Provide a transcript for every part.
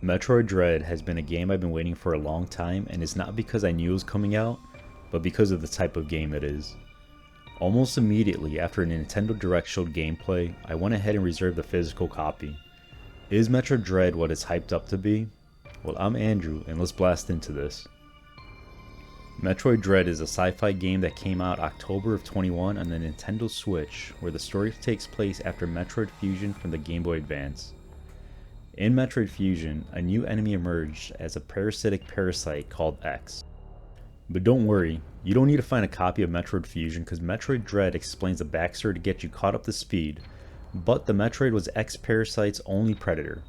Metroid Dread has been a game I've been waiting for a long time, and it's not because I knew it was coming out, but because of the type of game it is. Almost immediately after a Nintendo Direct showed gameplay, I went ahead and reserved a physical copy. Is Metroid Dread what it's hyped up to be? Well, I'm Andrew, and let's blast into this. Metroid Dread is a sci-fi game that came out October of 21 on the Nintendo Switch, where the story takes place after Metroid Fusion from the Game Boy Advance. In Metroid Fusion, a new enemy emerged as a parasitic parasite called X. But don't worry, you don't need to find a copy of Metroid Fusion because Metroid Dread explains the backstory to get you caught up to speed, but the Metroid was X Parasite's only predator.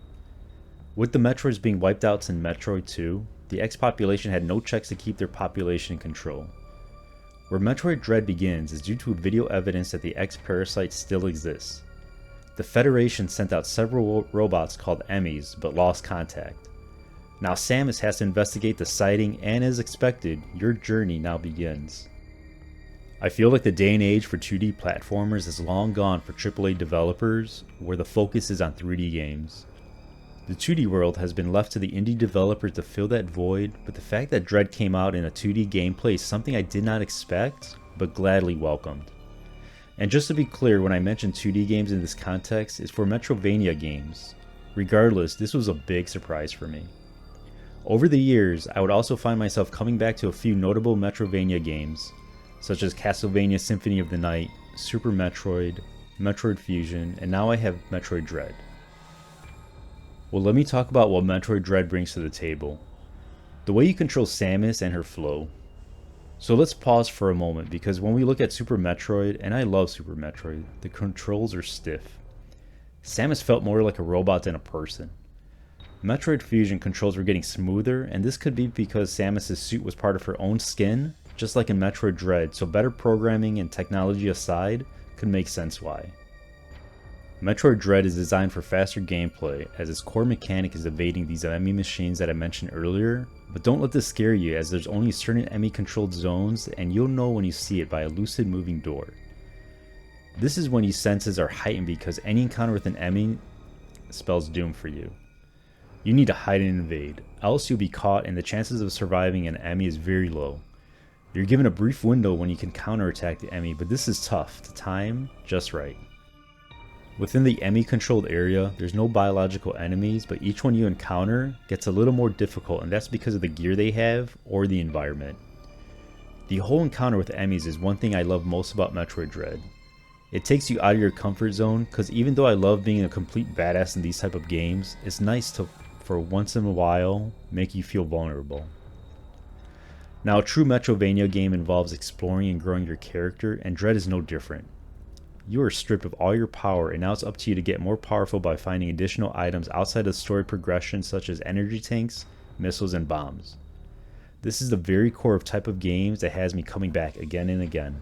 With the Metroids being wiped out in Metroid 2, the X population had no checks to keep their population in control. Where Metroid Dread begins is due to video evidence that the X Parasite still exists. The Federation sent out several robots called Emmys, but lost contact. Now Samus has to investigate the sighting, and as expected, your journey now begins. I feel like the day and age for 2D platformers is long gone for AAA developers, where the focus is on 3D games. The 2D world has been left to the indie developers to fill that void, but the fact that Dread came out in a 2D gameplay is something I did not expect, but gladly welcomed. And just to be clear, when I mention 2D games in this context, it's for Metroidvania games. Regardless, this was a big surprise for me. Over the years, I would also find myself coming back to a few notable Metroidvania games, such as Castlevania Symphony of the Night, Super Metroid, Metroid Fusion, and now I have Metroid Dread. Well, let me talk about what Metroid Dread brings to the table. The way you control Samus and her flow. So let's pause for a moment, because when we look at Super Metroid, and I love Super Metroid, the controls are stiff. Samus felt more like a robot than a person. Metroid Fusion controls were getting smoother, and this could be because Samus' suit was part of her own skin, just like in Metroid Dread, so better programming and technology aside, could make sense why. Metroid Dread is designed for faster gameplay, as its core mechanic is evading these enemy machines that I mentioned earlier, but don't let this scare you, as there's only certain enemy controlled zones, and you'll know when you see it by a lucid moving door. This is when your senses are heightened because any encounter with an enemy spells doom for you. You need to hide and invade, else you'll be caught and the chances of surviving an enemy is very low. You're given a brief window when you can counterattack the enemy, but this is tough to time just right. Within the enemy controlled area, there's no biological enemies, but each one you encounter gets a little more difficult, and that's because of the gear they have or the environment. The whole encounter with enemies is one thing I love most about Metroid Dread. It takes you out of your comfort zone, because even though I love being a complete badass in these type of games, it's nice to, for once in a while, make you feel vulnerable. Now, a true Metroidvania game involves exploring and growing your character, and Dread is no different. You are stripped of all your power, and now it's up to you to get more powerful by finding additional items outside of story progression, such as energy tanks, missiles, and bombs. This is the very core of type of games that has me coming back again and again.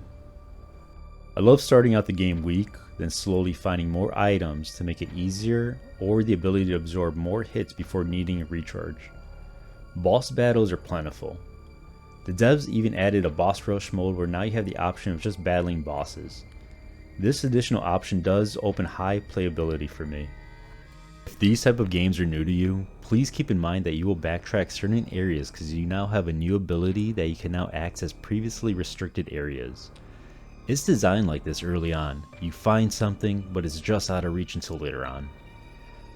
I love starting out the game weak, then slowly finding more items to make it easier, or the ability to absorb more hits before needing a recharge. Boss battles are plentiful. The devs even added a boss rush mode where now you have the option of just battling bosses. This additional option does open high playability for me. If these type of games are new to you, please keep in mind that you will backtrack certain areas because you now have a new ability that you can now access previously restricted areas. It's designed like this early on. You find something, but it's just out of reach until later on.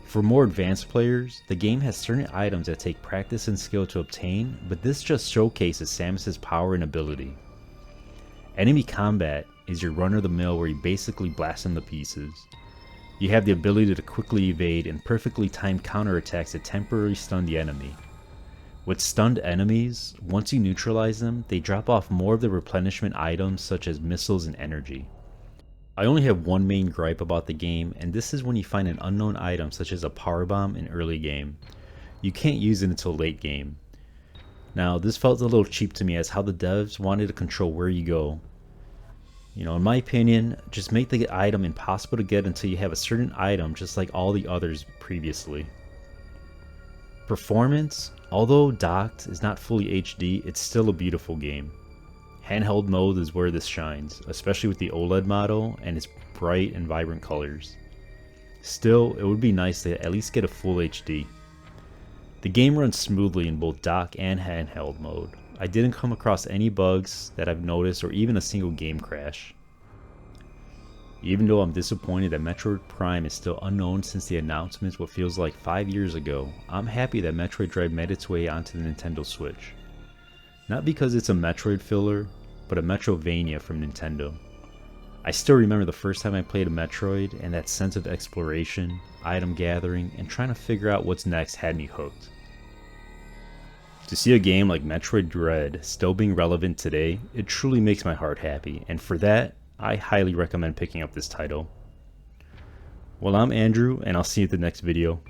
For more advanced players, the game has certain items that take practice and skill to obtain, but this just showcases Samus' power and ability. Enemy combat is your run-of-the-mill where you basically blast them to pieces. You have the ability to quickly evade and perfectly timed counterattacks that temporarily stun the enemy. With stunned enemies, once you neutralize them, they drop off more of the replenishment items such as missiles and energy. I only have one main gripe about the game, and this is when you find an unknown item such as a power bomb in early game. You can't use it until late game. Now, this felt a little cheap to me as how the devs wanted to control where you go. In my opinion, just make the item impossible to get until you have a certain item just like all the others previously. Performance, although docked is not fully HD, it's still a beautiful game. Handheld mode is where this shines, especially with the OLED model and its bright and vibrant colors. Still, it would be nice to at least get a full HD. The game runs smoothly in both dock and handheld mode. I didn't come across any bugs that I've noticed or even a single game crash. Even though I'm disappointed that Metroid Prime is still unknown since the announcement what feels like 5 years ago, I'm happy that Metroid Dread made its way onto the Nintendo Switch. Not because it's a Metroid filler, but a Metrovania from Nintendo. I still remember the first time I played a Metroid, and that sense of exploration, item gathering, and trying to figure out what's next had me hooked. To see a game like Metroid Dread still being relevant today, it truly makes my heart happy, and for that, I highly recommend picking up this title. Well, I'm Andrew, and I'll see you at the next video.